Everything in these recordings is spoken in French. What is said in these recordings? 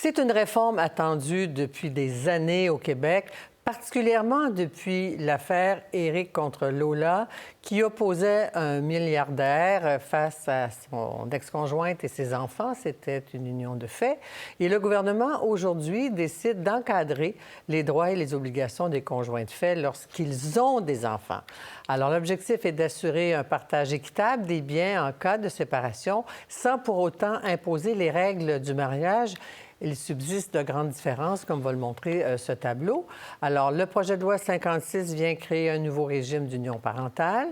C'est une réforme attendue depuis des années au Québec, particulièrement depuis l'affaire Éric contre Lola, qui opposait un milliardaire face à son ex-conjointe et ses enfants. C'était une union de fait. Et le gouvernement, aujourd'hui, décide d'encadrer les droits et les obligations des conjoints de fait lorsqu'ils ont des enfants. Alors, l'objectif est d'assurer un partage équitable des biens en cas de séparation, sans pour autant imposer les règles du mariage. Il subsiste de grandes différences, comme va le montrer ce tableau. Alors, le projet de loi 56 vient créer un nouveau régime d'union parentale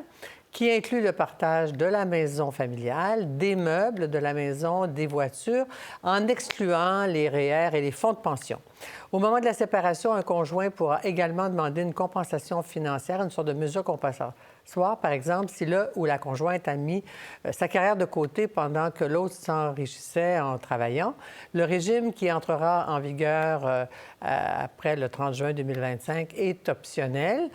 qui inclut le partage de la maison familiale, des meubles de la maison, des voitures, en excluant les REER et les fonds de pension. Au moment de la séparation, un conjoint pourra également demander une compensation financière, une sorte de mesure compensatoire. Par exemple, si le ou la conjointe a mis sa carrière de côté pendant que l'autre s'enrichissait en travaillant. Le régime qui entrera en vigueur après le 30 juin 2025 est optionnel.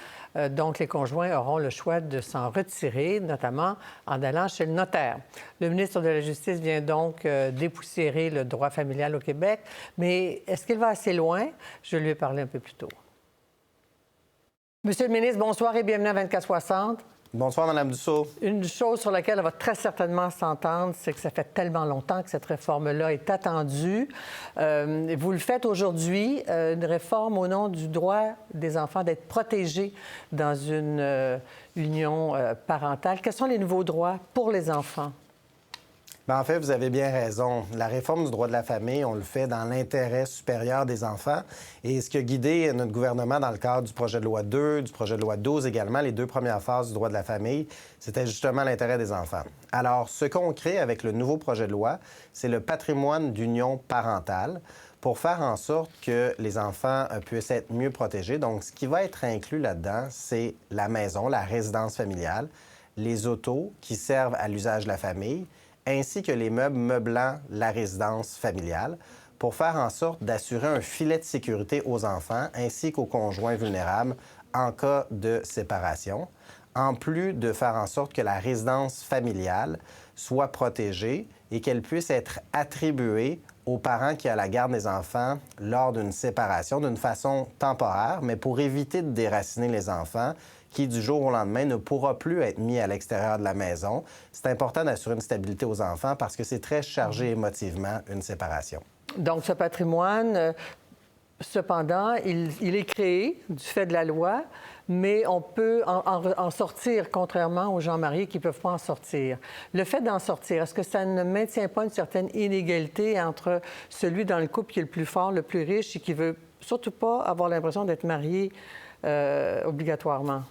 Donc, les conjoints auront le choix de s'en retirer, notamment en allant chez le notaire. Le ministre de la Justice vient donc dépoussiérer le droit familial au Québec. Mais est-ce qu'il va assez loin? Je lui ai parlé un peu plus tôt. Monsieur le ministre, bonsoir et bienvenue à 24/60. Bonsoir, Mme Dussault. Une chose sur laquelle on va très certainement s'entendre, c'est que ça fait tellement longtemps que cette réforme-là est attendue. Vous le faites aujourd'hui, une réforme au nom du droit des enfants d'être protégés dans une union parentale. Quels sont les nouveaux droits pour les enfants? Bien, en fait, vous avez bien raison. La réforme du droit de la famille, on le fait dans l'intérêt supérieur des enfants. Et ce qui a guidé notre gouvernement dans le cadre du projet de loi 2, du projet de loi 12 également, les deux premières phases du droit de la famille, c'était justement l'intérêt des enfants. Alors, ce qu'on crée avec le nouveau projet de loi, c'est le patrimoine d'union parentale pour faire en sorte que les enfants puissent être mieux protégés. Donc, ce qui va être inclus là-dedans, c'est la maison, la résidence familiale, les autos qui servent à l'usage de la famille, ainsi que les meubles meublant la résidence familiale, pour faire en sorte d'assurer un filet de sécurité aux enfants ainsi qu'aux conjoints vulnérables en cas de séparation, en plus de faire en sorte que la résidence familiale soit protégée et qu'elle puisse être attribuée aux parents qui ont la garde des enfants lors d'une séparation d'une façon temporaire, mais pour éviter de déraciner les enfants qui, du jour au lendemain, ne pourra plus être mis à l'extérieur de la maison. C'est important d'assurer une stabilité aux enfants parce que c'est très chargé émotivement, une séparation. Donc, ce patrimoine, cependant, il est créé du fait de la loi, mais on peut en sortir, contrairement aux gens mariés qui ne peuvent pas en sortir. Le fait d'en sortir, est-ce que ça ne maintient pas une certaine inégalité entre celui dans le couple qui est le plus fort, le plus riche et qui veut surtout pas avoir l'impression d'être marié obligatoirement?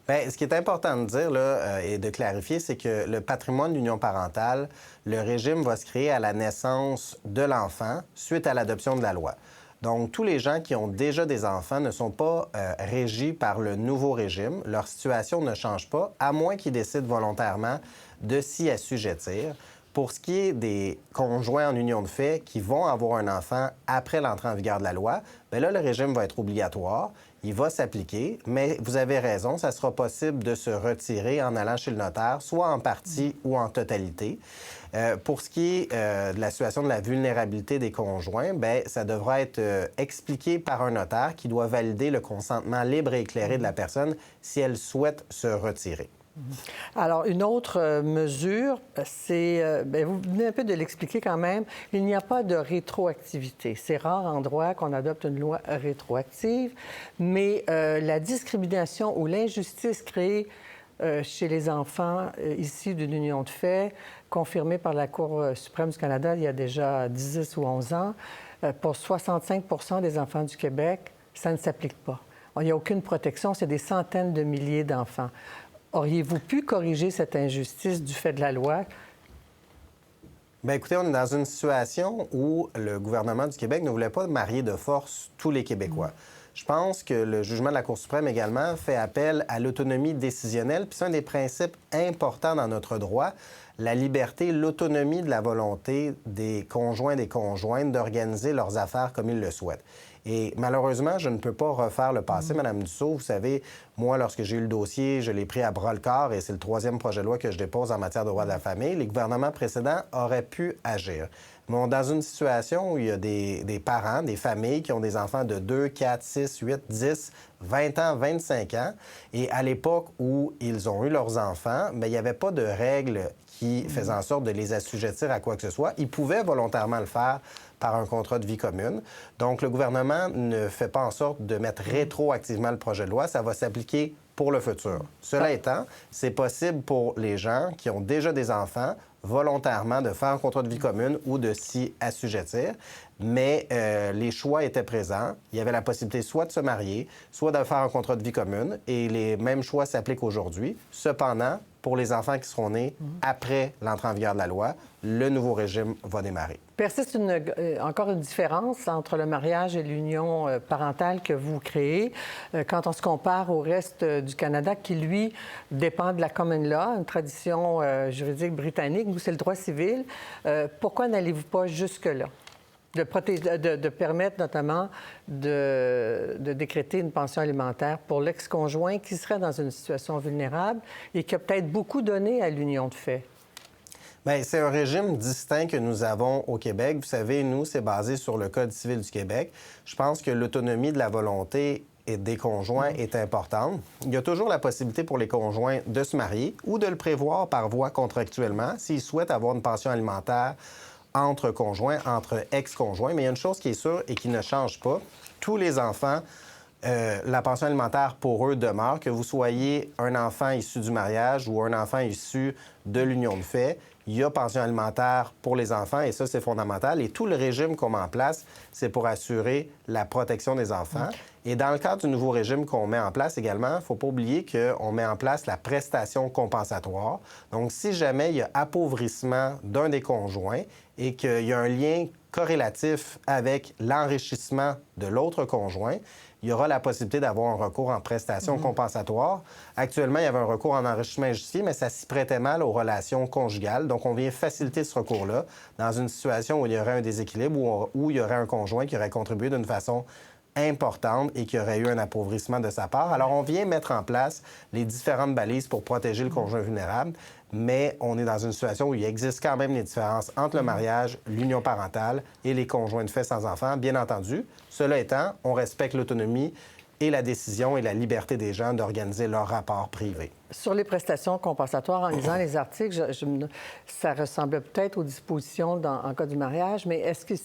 Bien, ce qui est important de dire là, et de clarifier, c'est que le patrimoine d'union parentale, le régime va se créer à la naissance de l'enfant suite à l'adoption de la loi. Donc, tous les gens qui ont déjà des enfants ne sont pas régis par le nouveau régime. Leur situation ne change pas, à moins qu'ils décident volontairement de s'y assujettir. Pour ce qui est des conjoints en union de fait qui vont avoir un enfant après l'entrée en vigueur de la loi, bien là, le régime va être obligatoire. Il va s'appliquer, mais vous avez raison, ça sera possible de se retirer en allant chez le notaire, soit en partie ou en totalité. Pour ce qui est de la situation de la vulnérabilité des conjoints, bien, ça devra être expliqué par un notaire qui doit valider le consentement libre et éclairé de la personne si elle souhaite se retirer. Alors, une autre mesure, c'est, vous venez un peu de l'expliquer quand même, il n'y a pas de rétroactivité. C'est rare en droit qu'on adopte une loi rétroactive, mais la discrimination ou l'injustice créée chez les enfants issus d'une union de fait, confirmée par la Cour suprême du Canada il y a déjà 10 ou 11 ans, pour 65 des enfants du Québec, ça ne s'applique pas. Il n'y a aucune protection, c'est des centaines de milliers d'enfants. Auriez-vous pu corriger cette injustice du fait de la loi? Bien, écoutez, on est dans une situation où le gouvernement du Québec ne voulait pas marier de force tous les Québécois. Je pense que le jugement de la Cour suprême également fait appel à l'autonomie décisionnelle, puis c'est un des principes importants dans notre droit, la liberté, l'autonomie de la volonté des conjoints et des conjointes d'organiser leurs affaires comme ils le souhaitent. Et malheureusement, je ne peux pas refaire le passé, Mme Dussault. Vous savez, moi, lorsque j'ai eu le dossier, je l'ai pris à bras-le-corps et c'est le troisième projet de loi que je dépose en matière de droit de la famille. Les gouvernements précédents auraient pu agir. Dans une situation où il y a des parents, des familles qui ont des enfants de 2, 4, 6, 8, 10, 20 ans, 25 ans, et à l'époque où ils ont eu leurs enfants, bien, il n'y avait pas de règles qui faisaient en sorte de les assujettir à quoi que ce soit. Ils pouvaient volontairement le faire par un contrat de vie commune. Donc, le gouvernement ne fait pas en sorte de mettre rétroactivement le projet de loi. Ça va s'appliquer pour le futur. Cela étant, c'est possible pour les gens qui ont déjà des enfants volontairement de faire un contrat de vie commune ou de s'y assujettir. Mais les choix étaient présents. Il y avait la possibilité soit de se marier, soit de faire un contrat de vie commune. Et les mêmes choix s'appliquent aujourd'hui. Cependant, pour les enfants qui seront nés après l'entrée en vigueur de la loi, le nouveau régime va démarrer. Persiste encore une différence entre le mariage et l'union parentale que vous créez quand on se compare au reste du Canada qui, lui, dépend de la common law, une tradition juridique britannique. Vous, c'est le droit civil. Pourquoi n'allez-vous pas jusque-là? De permettre notamment de décréter une pension alimentaire pour l'ex-conjoint qui serait dans une situation vulnérable et qui a peut-être beaucoup donné à l'union de fait. Bien, c'est un régime distinct que nous avons au Québec. Vous savez, nous, c'est basé sur le Code civil du Québec. Je pense que l'autonomie de la volonté et des conjoints est importante. Il y a toujours la possibilité pour les conjoints de se marier ou de le prévoir par voie contractuellement s'ils souhaitent avoir une pension alimentaire entre conjoints, entre ex-conjoints. Mais il y a une chose qui est sûre et qui ne change pas. Tous les enfants, la pension alimentaire pour eux demeure, que vous soyez un enfant issu du mariage ou un enfant issu de l'union de fait. Il y a pension alimentaire pour les enfants et ça, c'est fondamental. Et tout le régime qu'on met en place, c'est pour assurer la protection des enfants. Et dans le cadre du nouveau régime qu'on met en place également, il ne faut pas oublier qu'on met en place la prestation compensatoire. Donc, si jamais il y a appauvrissement d'un des conjoints et qu'il y a un lien corrélatif avec l'enrichissement de l'autre conjoint, il y aura la possibilité d'avoir un recours en prestation compensatoire. Actuellement, il y avait un recours en enrichissement injustifié, mais ça s'y prêtait mal aux relations conjugales. Donc, on vient faciliter ce recours-là dans une situation où il y aurait un déséquilibre, où il y aurait un conjoint qui aurait contribué d'une façon importante et qui aurait eu un appauvrissement de sa part. Alors, on vient mettre en place les différentes balises pour protéger le conjoint vulnérable, mais on est dans une situation où il existe quand même des différences entre le mariage, l'union parentale et les conjoints de fait sans enfants, bien entendu. Cela étant, on respecte l'autonomie et la décision et la liberté des gens d'organiser leur rapport privé. Sur les prestations compensatoires, en lisant les articles, ça ressemble peut-être aux dispositions en cas du mariage, mais est-ce qu'il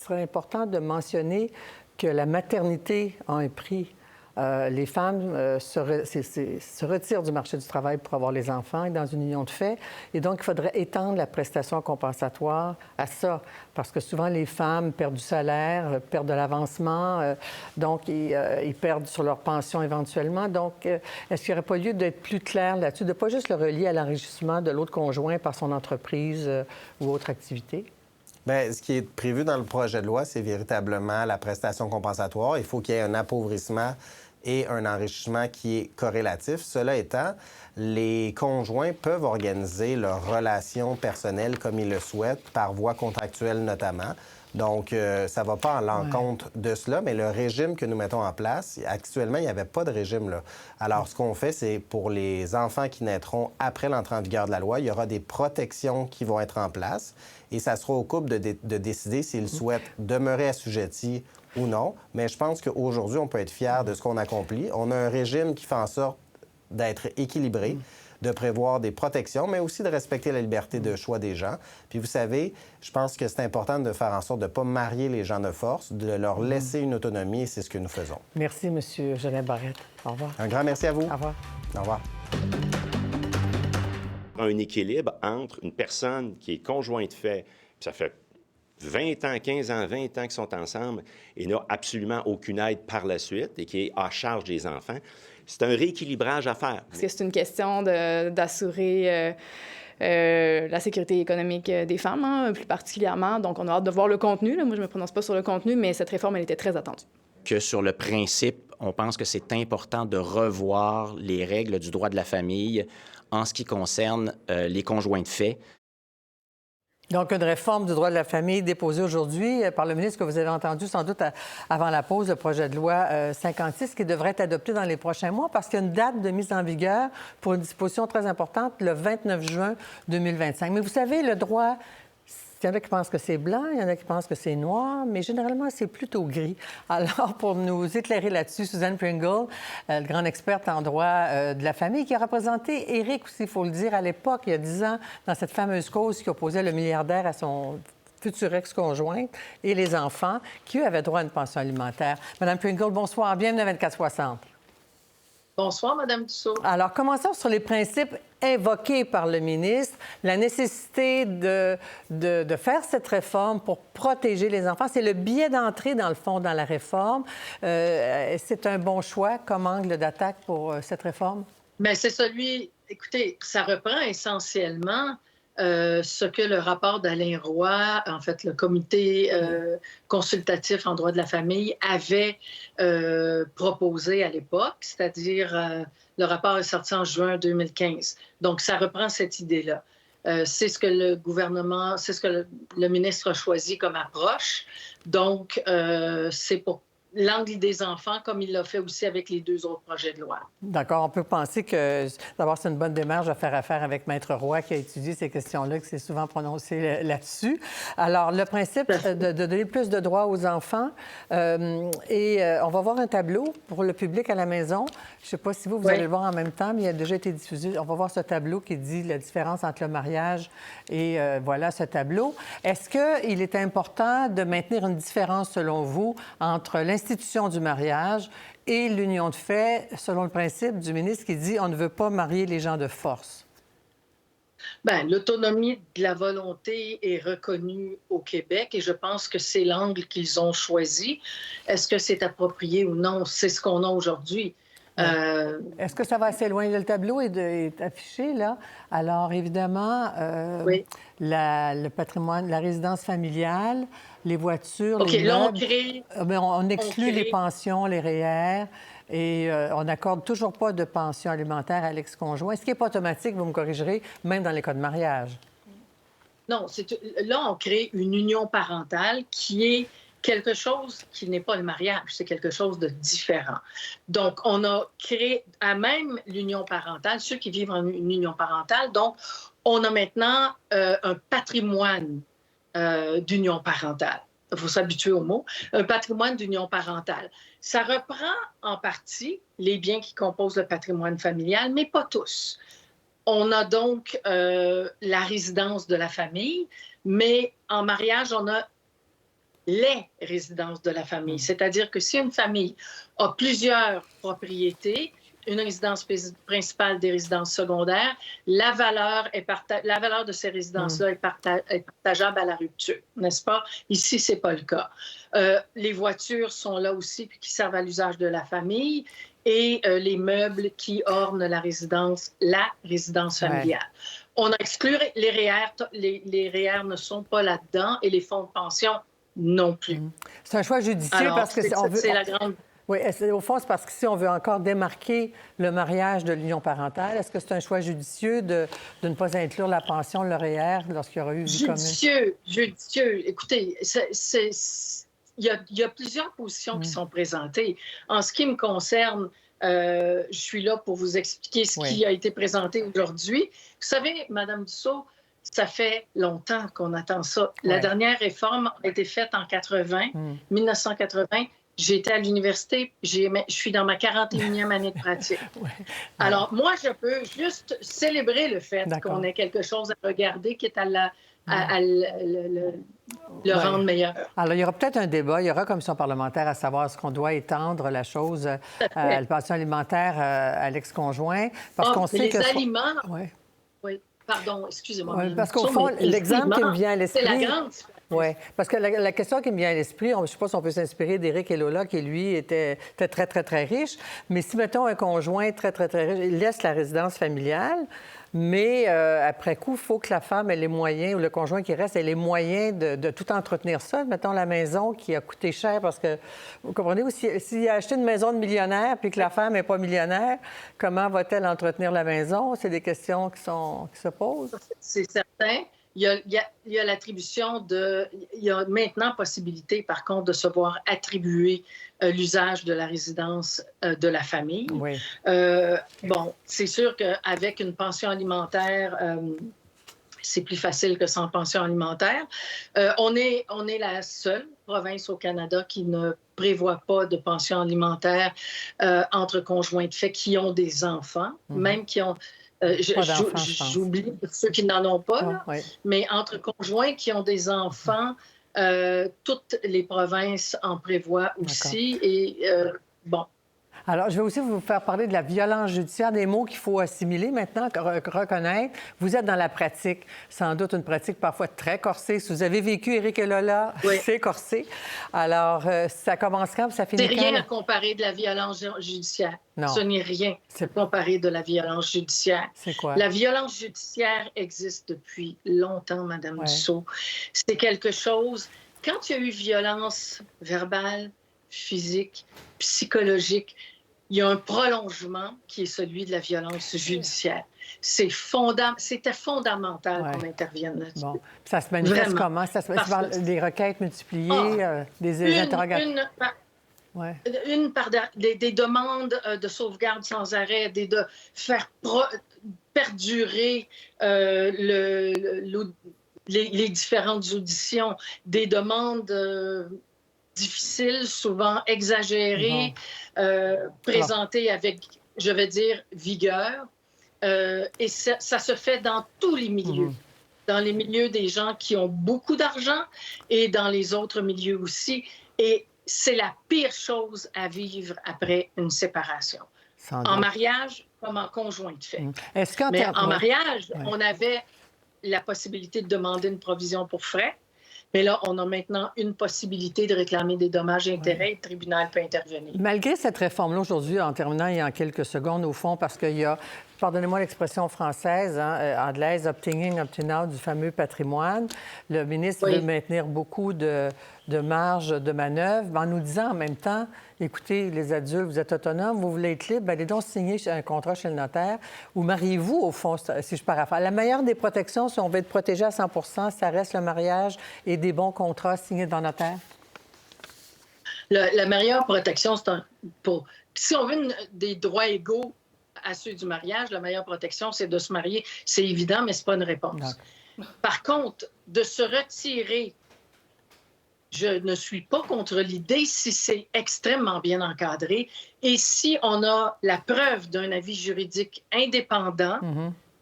serait important de mentionner que la maternité a un prix? Les femmes se retirent du marché du travail pour avoir les enfants et dans une union de fait. Et donc, il faudrait étendre la prestation compensatoire à ça. Parce que souvent, les femmes perdent du salaire, perdent de l'avancement. Donc, ils perdent sur leur pension éventuellement. Donc, est-ce qu'il n'y aurait pas lieu d'être plus clair là-dessus, de ne pas juste le relier à l'enrichissement de l'autre conjoint par son entreprise ou autre activité? Bien, ce qui est prévu dans le projet de loi, c'est véritablement la prestation compensatoire. Il faut qu'il y ait un appauvrissement et un enrichissement qui est corrélatif. Cela étant, les conjoints peuvent organiser leurs relations personnelles comme ils le souhaitent, par voie contractuelle notamment. Donc, ça ne va pas en l'encontre de cela, mais le régime que nous mettons en place, actuellement, il n'y avait pas de régime là. Alors, ce qu'on fait, c'est pour les enfants qui naîtront après l'entrée en vigueur de la loi, il y aura des protections qui vont être en place et ça sera au couple de décider s'ils souhaitent demeurer assujettis ou non. Mais je pense qu'aujourd'hui, on peut être fiers de ce qu'on accomplit. On a un régime qui fait en sorte d'être équilibré, de prévoir des protections, mais aussi de respecter la liberté de choix des gens. Puis vous savez, je pense que c'est important de faire en sorte de ne pas marier les gens de force, de leur laisser une autonomie, et c'est ce que nous faisons. Merci, M. Genest Barrette. Au revoir. Un grand merci à vous. Au revoir. Au revoir. Un équilibre entre une personne qui est conjoint de fait, puis ça fait 20 ans, 15 ans, 20 ans qu'ils sont ensemble et n'a absolument aucune aide par la suite et qui est à charge des enfants. C'est un rééquilibrage à faire. Parce que c'est une question d'assurer la sécurité économique des femmes, plus particulièrement. Donc, on a hâte de voir le contenu. Là. Moi, je ne me prononce pas sur le contenu, mais cette réforme, elle était très attendue. Que sur le principe, on pense que c'est important de revoir les règles du droit de la famille en ce qui concerne les conjoints de fait. Donc, une réforme du droit de la famille déposée aujourd'hui par le ministre que vous avez entendu sans doute avant la pause, le projet de loi 56, qui devrait être adopté dans les prochains mois parce qu'il y a une date de mise en vigueur pour une disposition très importante, le 29 juin 2025. Mais vous savez, le droit, Il y en a qui pensent que c'est blanc, il y en a qui pensent que c'est noir, mais généralement, c'est plutôt gris. Alors, pour nous éclairer là-dessus, Suzanne Pringle, grande experte en droit de la famille, qui a représenté Éric aussi, il faut le dire, à l'époque, il y a 10 ans, dans cette fameuse cause qui opposait le milliardaire à son future ex-conjointe et les enfants, qui, eux, avaient droit à une pension alimentaire. Madame Pringle, bonsoir. Bienvenue à 24/60. Bonsoir, Madame Dussault. Alors, commençons sur les principes évoqués par le ministre, la nécessité de faire cette réforme pour protéger les enfants. C'est le biais d'entrée, dans le fond, dans la réforme. C'est un bon choix comme angle d'attaque pour cette réforme? Bien, c'est celui... Écoutez, ça reprend essentiellement ce que le rapport d'Alain Roy, en fait, le comité consultatif en droit de la famille, avait proposé à l'époque, c'est-à-dire le rapport est sorti en juin 2015. Donc, ça reprend cette idée-là. C'est ce que le gouvernement, c'est ce que le ministre a choisi comme approche. Donc, c'est pour l'angle des enfants, comme il l'a fait aussi avec les 2 autres projets de loi. D'accord. On peut penser que, d'abord, c'est une bonne démarche de faire affaire avec Maître Roy, qui a étudié ces questions-là, qui s'est souvent prononcé là-dessus. Alors, le principe de donner plus de droits aux enfants, on va voir un tableau pour le public à la maison. Je ne sais pas si vous allez le voir en même temps, mais il a déjà été diffusé. On va voir ce tableau qui dit la différence entre le mariage et voilà ce tableau. Est-ce qu'il est important de maintenir une différence, selon vous, entre l'institution du mariage et l'union de fait, selon le principe du ministre qui dit on ne veut pas marier les gens de force? Bien, l'autonomie de la volonté est reconnue au Québec et je pense que c'est l'angle qu'ils ont choisi. Est-ce que c'est approprié ou non? C'est ce qu'on a aujourd'hui. Est-ce que ça va assez loin? Le tableau est affiché, là. Alors, évidemment, oui. Le patrimoine, la résidence familiale, les voitures, OK, les là, meubles. On exclut les pensions, les REER, et on n'accorde toujours pas de pension alimentaire à l'ex-conjoint. Ce qui n'est pas automatique, vous me corrigerez, même dans les cas de mariage. Non, là, on crée une union parentale qui est quelque chose qui n'est pas le mariage, c'est quelque chose de différent. Donc, on a créé, à même l'union parentale, ceux qui vivent en une union parentale, donc, on a maintenant un patrimoine d'union parentale. Il faut s'habituer au mot. Un patrimoine d'union parentale. Ça reprend en partie les biens qui composent le patrimoine familial, mais pas tous. On a donc la résidence de la famille, mais en mariage, on a les résidences de la famille. C'est-à-dire que si une famille a plusieurs propriétés, une résidence principale, des résidences secondaires, la valeur de ces résidences-là est partageable à la rupture, n'est-ce pas? Ici, ce n'est pas le cas. Les voitures sont là aussi puis qui servent à l'usage de la famille et les meubles qui ornent la résidence familiale. On a exclu les REER. Les REER ne sont pas là-dedans et les fonds de pension non plus. C'est un choix judicieux. Alors, parce que c'est la grande... Oui, au fond, c'est parce que si on veut encore démarquer le mariage de l'union parentale, est-ce que c'est un choix judicieux de ne pas inclure la pension, le REER, lorsqu'il y aura eu vie commune? Judicieux. Écoutez, il y a plusieurs positions qui sont présentées. En ce qui me concerne, je suis là pour vous expliquer ce qui a été présenté aujourd'hui. Vous savez, Mme Dussault, ça fait longtemps qu'on attend ça. La dernière réforme a été faite en 1980. J'étais à l'université, je suis dans ma 41e année de pratique. Alors, moi, je peux juste célébrer le fait qu'on ait quelque chose à regarder qui est à le rendre meilleur. Alors, il y aura peut-être un débat. Il y aura commission parlementaire à savoir est-ce qu'on doit étendre la chose à la pension alimentaire à l'ex-conjoint. Parce qu'on sait les que... aliments... Oui, pardon, excusez-moi. Parce qu'au fond, l'exemple qui me vient à l'esprit... C'est la grande... Oui, parce que la question qui me vient à l'esprit, je ne sais pas si on peut s'inspirer d'Éric et Lola, qui, lui, était très, très, très riche, mais si, mettons, un conjoint très, très, très riche, il laisse la résidence familiale, mais après coup, il faut que la femme ait les moyens, ou le conjoint qui reste ait les moyens de tout entretenir ça. Mettons la maison qui a coûté cher, parce que, vous comprenez, s'il a acheté une maison de millionnaire puis que la femme n'est pas millionnaire, comment va-t-elle entretenir la maison? C'est des questions qui se posent. C'est certain. Il y a l'attribution de... Il y a maintenant possibilité, par contre, de se voir attribuer l'usage de la résidence de la famille. Oui. Bon, c'est sûr qu'avec une pension alimentaire c'est plus facile que sans pension alimentaire. On est la seule province au Canada qui ne prévoit pas de pension alimentaire entre conjoints de fait qui ont des enfants, même qui ont... j'oublie ceux qui n'en ont pas, là, mais entre conjoints qui ont des enfants, toutes les provinces en prévoient aussi. Et bon... Alors, je vais aussi vous faire parler de la violence judiciaire, des mots qu'il faut assimiler maintenant, reconnaître. Vous êtes dans la pratique, sans doute une pratique parfois très corsée. Si vous avez vécu, Éric et Lola, c'est corsé. Alors, ça commence quand, ça finit quand? C'est rien à comparer de la violence judiciaire. Non. Ce n'est rien à comparer de la violence judiciaire. C'est quoi? La violence judiciaire existe depuis longtemps, Madame Dussault. C'est quelque chose... Quand il y a eu violence verbale, physique, psychologique, il y a un prolongement qui est celui de la violence judiciaire. C'était fondamental qu'on intervienne là-dessus. Bon. Ça se manifeste comment? Ça se manifeste des requêtes multipliées, des interrogations? Des demandes de sauvegarde sans arrêt, de faire perdurer les différentes auditions, des demandes... difficiles, souvent exagérées, présentées avec, je vais dire, vigueur. Et ça se fait dans tous les milieux. Dans les milieux des gens qui ont beaucoup d'argent et dans les autres milieux aussi. Et c'est la pire chose à vivre après une séparation. En mariage comme en conjoint de fait. Mais en mariage, on avait la possibilité de demander une provision pour frais. Mais là, on a maintenant une possibilité de réclamer des dommages et intérêts et le tribunal peut intervenir. Malgré cette réforme-là, aujourd'hui, en terminant, il y a en quelques secondes, au fond, parce qu'il y a, pardonnez-moi l'expression française, anglaise, opting in, opting out du fameux patrimoine. Le ministre veut maintenir beaucoup de marge de manœuvre, en nous disant en même temps, écoutez, les adultes, vous êtes autonomes, vous voulez être libre, allez donc signer un contrat chez le notaire ou mariez-vous, au fond, si je paraphrase. La meilleure des protections, si on veut être protégé à 100 ça reste le mariage et des bons contrats signés devant notaire? La meilleure protection, c'est si on veut des droits égaux à ceux du mariage, la meilleure protection, c'est de se marier. C'est évident, mais ce n'est pas une réponse. Par contre, de se retirer, je ne suis pas contre l'idée si c'est extrêmement bien encadré et si on a la preuve d'un avis juridique indépendant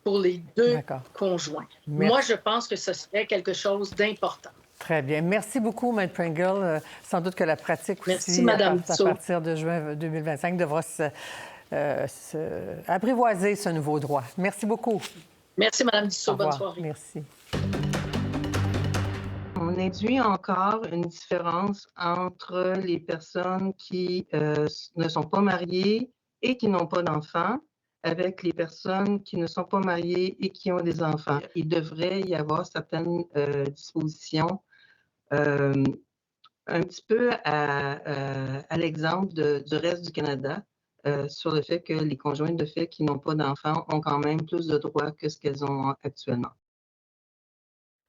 pour les deux conjoints. Moi, je pense que ce serait quelque chose d'important. Très bien. Merci beaucoup, Mme Pringle. Sans doute que la pratique aussi, à partir de juin 2025, devra apprivoiser ce nouveau droit. Merci beaucoup. Merci, Mme Dussault. Bonne soirée. Merci. On induit encore une différence entre les personnes qui ne sont pas mariées et qui n'ont pas d'enfants avec les personnes qui ne sont pas mariées et qui ont des enfants. Il devrait y avoir certaines dispositions un petit peu à l'exemple du reste du Canada sur le fait que les conjointes de fait qui n'ont pas d'enfants ont quand même plus de droits que ce qu'elles ont actuellement.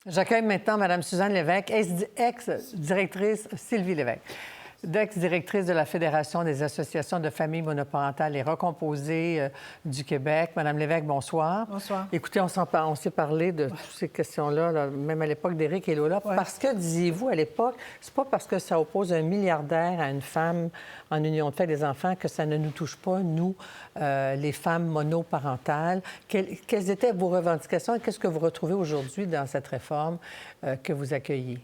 J'accueille maintenant Mme Suzanne Lévesque, ex-directrice Sylvie Lévesque, ex-directrice de la Fédération des associations de familles monoparentales et recomposées du Québec. Madame Lévesque, bonsoir. Bonsoir. Écoutez, on s'est parlé de toutes ces questions-là, là, même à l'époque d'Éric et Lola. Parce que, disiez-vous, à l'époque, c'est pas parce que ça oppose un milliardaire à une femme en union de fait des enfants que ça ne nous touche pas, nous, les femmes monoparentales. Quelles étaient vos revendications et qu'est-ce que vous retrouvez aujourd'hui dans cette réforme que vous accueillez?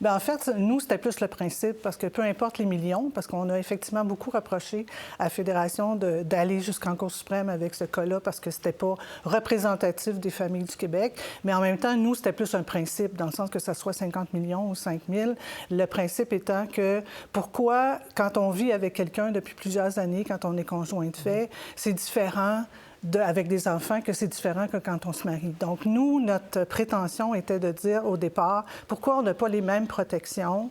Bien, en fait, nous, c'était plus le principe, parce que peu importe les millions, parce qu'on a effectivement beaucoup reproché à la Fédération d'aller jusqu'en Cour suprême avec ce cas-là, parce que c'était pas représentatif des familles du Québec. Mais en même temps, nous, c'était plus un principe, dans le sens que ça soit 50 millions ou 5 000. Le principe étant que pourquoi, quand on vit avec quelqu'un depuis plusieurs années, quand on est conjoint de fait, c'est différent avec des enfants que c'est différent que quand on se marie. Donc, nous, notre prétention était de dire au départ, pourquoi on n'a pas les mêmes protections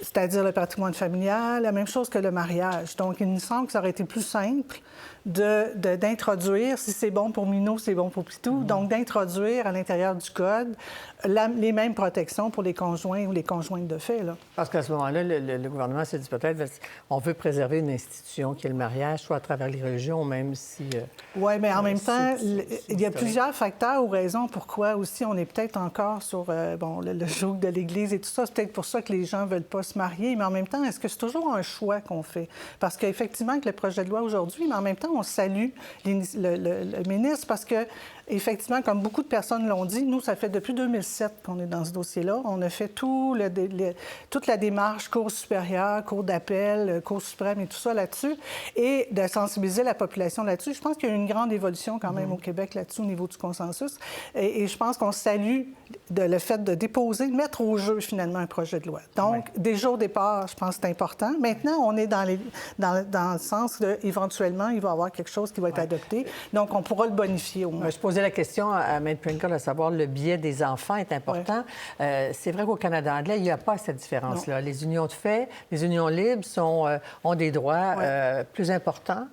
c'est-à-dire le patrimoine familial, la même chose que le mariage. Donc, il me semble que ça aurait été plus simple d'introduire, si c'est bon pour Minou, c'est bon pour Pitou, donc d'introduire à l'intérieur du Code les mêmes protections pour les conjoints ou les conjointes de fait. Là. Parce qu'à ce moment-là, le gouvernement s'est dit peut-être on veut préserver une institution qui est le mariage, soit à travers les religions, même si... oui, mais en même temps, il y a plusieurs facteurs ou raisons pourquoi aussi on est peut-être encore sur le joug de l'Église et tout ça. C'est peut-être pour ça que les gens ne veulent pas se marier, mais en même temps, est-ce que c'est toujours un choix qu'on fait? Parce qu'effectivement, avec le projet de loi aujourd'hui, mais en même temps, on salue le ministre parce que, effectivement, comme beaucoup de personnes l'ont dit, nous, ça fait depuis 2007 qu'on est dans ce dossier-là. On a fait toute la démarche, Cour supérieure, Cour d'appel, Cour suprême et tout ça là-dessus, et de sensibiliser la population là-dessus. Je pense qu'il y a eu une grande évolution quand même au Québec là-dessus au niveau du consensus. Et je pense qu'on salue le fait de déposer, de mettre au jeu finalement un projet de loi. Donc, déjà au départ, je pense que c'est important. Maintenant, on est dans le sens d'éventuellement, il va y avoir quelque chose qui va être adopté. Donc, on pourra le bonifier au moins. Je posais la question à Mme Pringle, à savoir le biais des enfants est important. C'est vrai qu'au Canada anglais, il n'y a pas cette différence-là. Les unions de fait, les unions libres ont des droits plus importants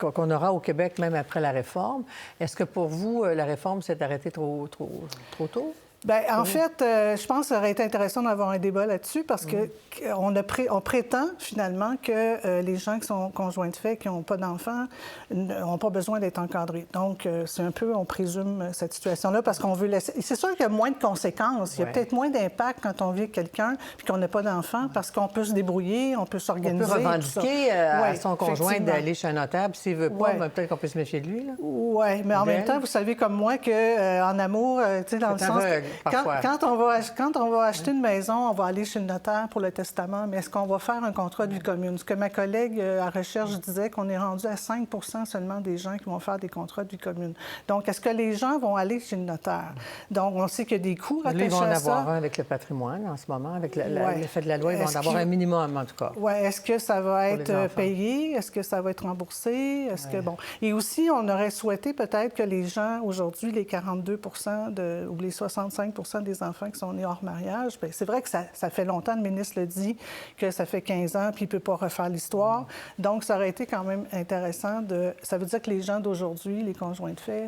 qu'on aura au Québec, même après la réforme. Est-ce que pour vous, la réforme s'est arrêtée trop tôt? Bien, en fait, je pense que ça aurait été intéressant d'avoir un débat là-dessus parce qu'on prétend finalement que les gens qui sont conjoints de fait, qui n'ont pas d'enfants, n'ont pas besoin d'être encadrés. Donc, c'est un peu, on présume cette situation-là parce qu'on veut laisser... C'est sûr qu'il y a moins de conséquences. Il y a peut-être moins d'impact quand on vit avec quelqu'un puis qu'on n'a pas d'enfant parce qu'on peut se débrouiller, on peut s'organiser. On peut revendiquer à son conjoint d'aller chez un notaire, puis s'il ne veut pas, peut-être qu'on peut se méfier de lui. Oui, mais en même temps, vous savez comme moi qu'en amour, tu sais, dans le sens... Quand on va acheter une maison, on va aller chez le notaire pour le testament, mais est-ce qu'on va faire un contrat de vie commune? Ce que ma collègue à recherche disait qu'on est rendu à 5 seulement des gens qui vont faire des contrats de vie commune. Donc, est-ce que les gens vont aller chez le notaire? Donc, on sait qu'il y a des coûts attachés à ça. Ils vont en avoir un avec le patrimoine en ce moment, avec l'effet de la loi. Ils vont en avoir un minimum, en tout cas. Oui. Est-ce que ça va être payé? Est-ce que ça va être remboursé? Est-ce que, bon... Et aussi, on aurait souhaité peut-être que les gens, aujourd'hui, les 42 ou les 65 des enfants qui sont nés hors mariage, bien, c'est vrai que ça fait longtemps, le ministre le dit, que ça fait 15 ans, puis il ne peut pas refaire l'histoire. Donc, ça aurait été quand même intéressant de... Ça veut dire que les gens d'aujourd'hui, les conjoints de fait,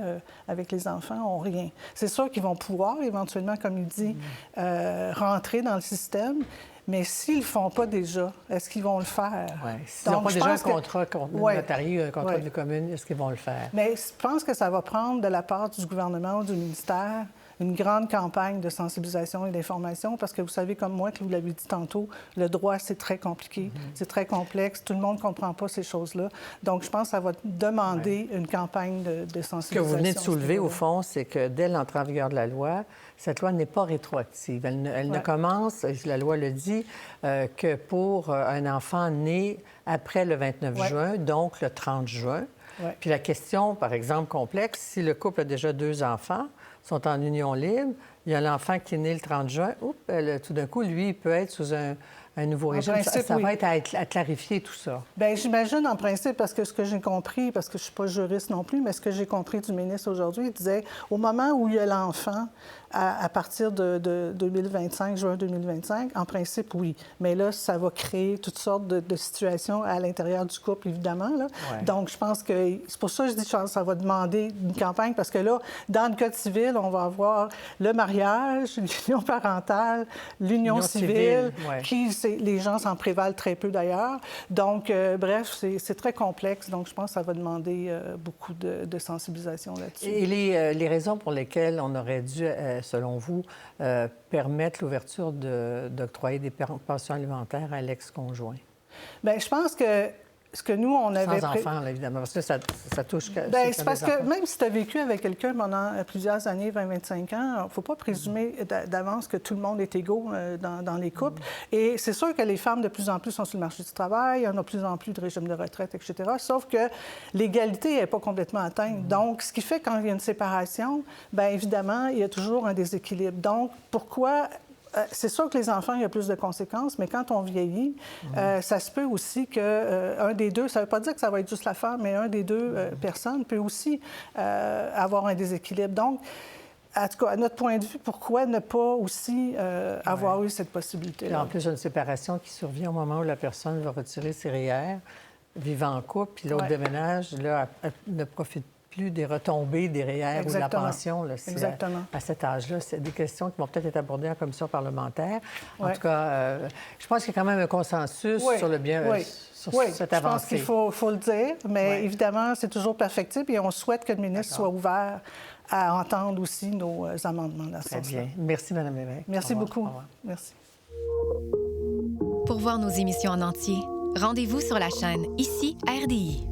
avec les enfants, n'ont rien. C'est sûr qu'ils vont pouvoir, éventuellement, comme il dit, rentrer dans le système, mais s'ils ne le font pas déjà, est-ce qu'ils vont le faire? Oui. S'ils n'ont pas déjà un contrat notarié, un contrat de commune, est-ce qu'ils vont le faire? Mais je pense que ça va prendre de la part du gouvernement ou du ministère une grande campagne de sensibilisation et d'information parce que vous savez comme moi, que vous l'avez dit tantôt, le droit, c'est très compliqué, c'est très complexe, tout le monde ne comprend pas ces choses-là. Donc, je pense que ça va demander une campagne de sensibilisation. Ce que vous venez de soulever, au fond, c'est que dès l'entrée en vigueur de la loi, cette loi n'est pas rétroactive. Elle ne commence, la loi le dit, que pour un enfant né après le 29 juin, donc le 30 juin. Puis la question, par exemple, complexe, si le couple a déjà 2 enfants, sont en union libre, il y a l'enfant qui est né le 30 juin, tout d'un coup, lui, il peut être sous un nouveau régime. Principe, ça va être à clarifier tout ça. Bien, j'imagine en principe, parce que ce que j'ai compris, parce que je ne suis pas juriste non plus, mais ce que j'ai compris du ministre aujourd'hui, il disait, au moment où il y a l'enfant, à partir de 2025, juin 2025, en principe, oui. Mais là, ça va créer toutes sortes de situations à l'intérieur du couple, évidemment. Là. Donc, je pense que c'est pour ça que je dis que ça va demander une campagne, parce que là, dans le Code civil, on va avoir le mariage, l'union parentale, l'union civile, les gens s'en prévalent très peu d'ailleurs. Donc, bref, c'est très complexe. Donc, je pense que ça va demander beaucoup de sensibilisation là-dessus. Et les raisons pour lesquelles on aurait dû, selon vous, permettre l'ouverture d'octroyer des pensions alimentaires à l'ex-conjoint? Bien, je pense que ce que nous, on avait... Sans enfants, là, évidemment, parce que ça touche... Bien, c'est parce que même si tu as vécu avec quelqu'un pendant plusieurs années, 20-25 ans, il ne faut pas présumer d'avance que tout le monde est égaux dans les couples. Et c'est sûr que les femmes, de plus en plus, sont sur le marché du travail, il y en a de plus en plus de régimes de retraite, etc. Sauf que l'égalité n'est pas complètement atteinte. Donc, ce qui fait quand il y a une séparation, bien évidemment, il y a toujours un déséquilibre. Donc, pourquoi... C'est sûr que les enfants, il y a plus de conséquences, mais quand on vieillit, ça se peut aussi qu'un des deux, ça ne veut pas dire que ça va être juste la femme, mais un des deux personnes peut aussi avoir un déséquilibre. Donc, en tout cas, à notre point de vue, pourquoi ne pas aussi avoir eu cette Puis possibilité-là? en plus, une séparation qui survient au moment où la personne va retirer ses REER, vivant en couple, puis l'autre déménage, là, elle ne profite plus des retombées des REER ou de la pension. Là, Exactement. À cet âge-là, c'est des questions qui vont peut-être être abordées en commission parlementaire. En tout cas, je pense qu'il y a quand même un consensus sur le bien, sur cette avancée. Je pense qu'il faut le dire, mais évidemment, c'est toujours perfectible et on souhaite que le ministre soit ouvert à entendre aussi nos amendements dans ce sens-là. Très bien. Merci, Mme Lévesque. Merci beaucoup. Merci. Pour voir nos émissions en entier, rendez-vous sur la chaîne Ici RDI.